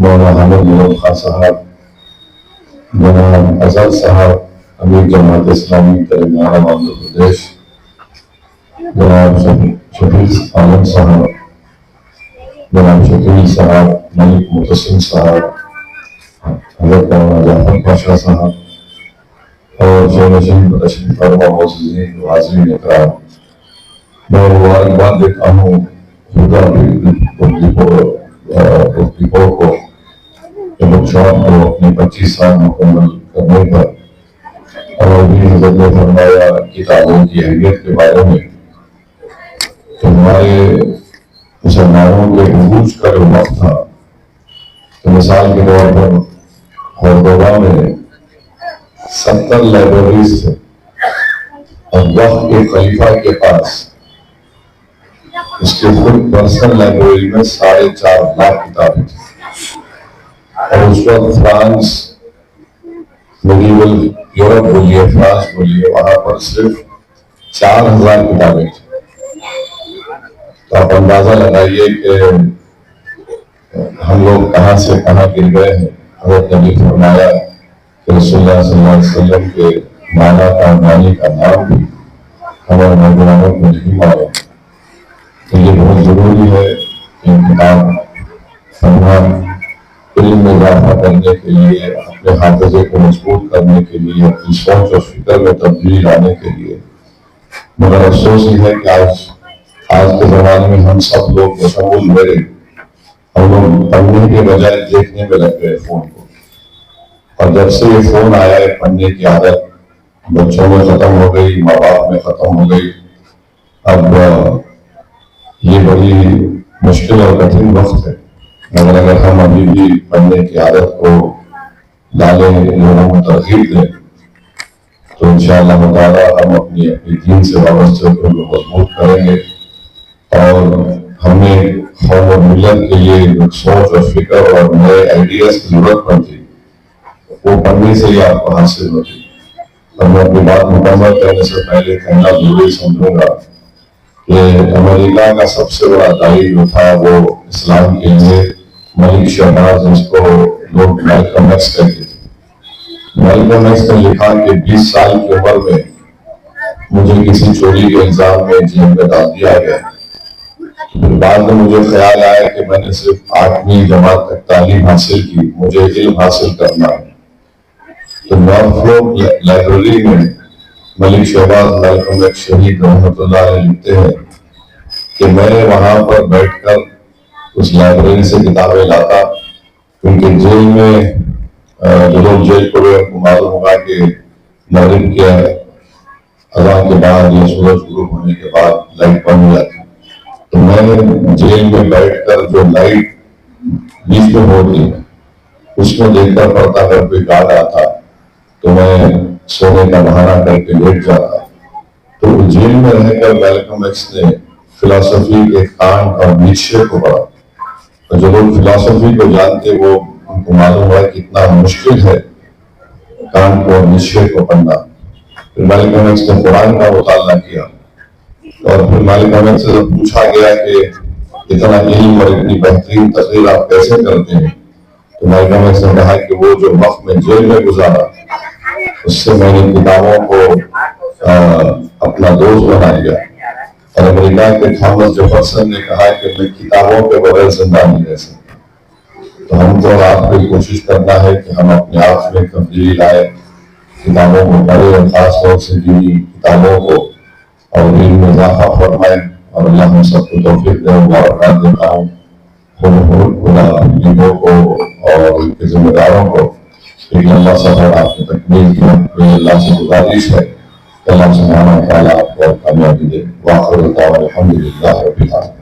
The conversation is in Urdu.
مولانا حامد ملک خان صاحب، جناب اظہر صاحب امیر جماعت اسلامی تلنگانہ آندھرا پردیش، جناب شفیق عالم صاحب، جناب شکیل صاحب، ملک متسم صاحب، حضرت مولانا جعفر پاشا صاحب اور شہنشین تشریف فرما معززین و حاضرین اکرام، میں مبارکباد دیتا ہوں خدا ڈپو کو بک شاپ کو اپنے 25 سال مکمل کرنے پر، اور بھی حضرت نے فرمایا کتابوں کی اہمیت کے بارے میں کہ ہمارے مسلمانوں کے عروج کا جو وقت تھا، تو مثال کے طور پر قرطبہ میں 70 لائبریریز تھے اور وقت کے خلیفہ کے پاس اس کے خود پرسنل لائبریری میں 4.5 لاکھ کتابیں تھیں، اور اس وقت فرانس میڈیول یورپ بولیے، فرانس بولیے، وہاں پر صرف 4000 کتابیں تھیں۔ تو آپ اندازہ لگائیے کہ ہم لوگ کہاں سے کہاں گر گئے ہیں۔ حضرت نبی فرمایا کہ رسول اللہ صلی اللہ علیہ وسلم کے مانا کا مانی کا نام بھی ہمارے نوجوانوں کو نہیں معلوم، تو یہ بہت ضروری ہے کہ کتاب پڑھنا علم میں اضافہ کرنے کے لیے، اپنے حافظے کو مضبوط کرنے کے لیے، اپنی سوچ اور فکر میں تبدیلی لانے کے لیے۔ مگر افسوس یہ ہے کہ آج کے زمانے میں ہم سب لوگ مشغول ہوئے، ہم لوگ پڑھنے کے بجائے دیکھنے میں لگ گئے فون کو، اور جب سے یہ فون آیا ہے پڑھنے کی عادت بچوں میں ختم ہو گئی، ماں باپ میں ختم ہو گئی۔ اب یہ بڑی مشکل اور کٹھن وقت ہے، مگر اگر ہم ابھی بھی پڑھنے کی عادت کو ڈالیں، لوگوں کو ترغیب دیں، تو انشاءاللہ تعالیٰ ہم اپنی دین سے وابستہ کو مضبوط کریں گے، اور ہمیں قوم و ملت کے لیے سوچ اور فکر اور نئے آئیڈیاز کی ضرورت پڑتی، وہ پڑھنے سے ہی آپ کو حاصل ہوتی۔ اور میں اپنی بات مکمل کرنے سے پہلے کہنا ضروری سمجھوں گا کہ امریکہ کا سب سے بڑا داعی جو تھا وہ اسلام کے لیے ملک شہباز، جس کو لوگ میلکم ایکس کہتے تھے، میلکم ایکس نے لکھا کہ 20 سال کی عمر میں مجھے کسی چوری کے الزام میں جیل میں ڈال دیا گیا۔ پھر بعد میں مجھے خیال آیا کہ میں نے صرف 8ویں جماعت تک تعلیم حاصل کی، مجھے علم حاصل کرنا ہے۔ تو نارتھروپ لائبریری میں ملک شہباز میلکم ایکس شہید رحمۃ اللہ علیہ لکھتے ہیں کہ میں وہاں پر بیٹھ کر اس لائبریری سے کتابیں لاتا، کیونکہ جیل میں جو لوگ جیل کو ان کو معلوم ہوگا کہ مغرب کے اذان کے بعد یا سورج غروب ہونے کے بعد لائٹ بند ہو جاتی، تو میں جیل میں بیٹھ کر جو لائٹ بیچ میں ہوتی اس کو دیکھ کر پڑھتا، اگر کوئی گارڈ آتا تو میں سونے کا بہانہ کر کے لیٹ جاتا۔ تو جیل میں رہ کر میلکم ایکس نے فلسفی کے کانٹ اور نیچے کو پڑھا، اور جو لوگ فلسفی کو جانتے وہ ان کو معلوم ہوا کتنا مشکل ہے کانٹ کو اور نیچے کو پڑھنا۔ پھر میلکم ایکس نے قرآن کا مطالعہ کیا، اور پھر میلکم ایکس سے جب پوچھا گیا کہ اتنا علم اور اتنی بہترین تقریر آپ کیسے کرتے ہیں، تو میلکم ایکس نے کہا کہ وہ جو وقت میں جیل میں گزارا اس سے میں نے کتابوں کو اپنا دوست بنا لیا۔ اور امریکہ کے تھامس جیفرسن نے کہا کہ میں کتابوں کے بغیر زندہ نہیں رہ سکتا۔ تو ہم کو آپ کو کوشش کرنا ہے کہ ہم اپنے آپ میں تبدیلی لائیں، کتابوں کو پڑھیں، اور خاص طور سے دینی کتابوں کو، اور علم میں اضافہ فرمائیں، اور اللہ ہم سب کو توفیق دے۔ مبارکباد دیتا ہوں خدا لوگوں کو اور ان کے ذمہ داروں کو ایک لمبا سفر آپ کی تکمیل کی۔ اللہ سے گزارش ہے کہ اللہ سبحانہ و تعالیٰ آپ کو کامیابی دے۔ وآخر دعوانا الحمدللہ رب العالمین۔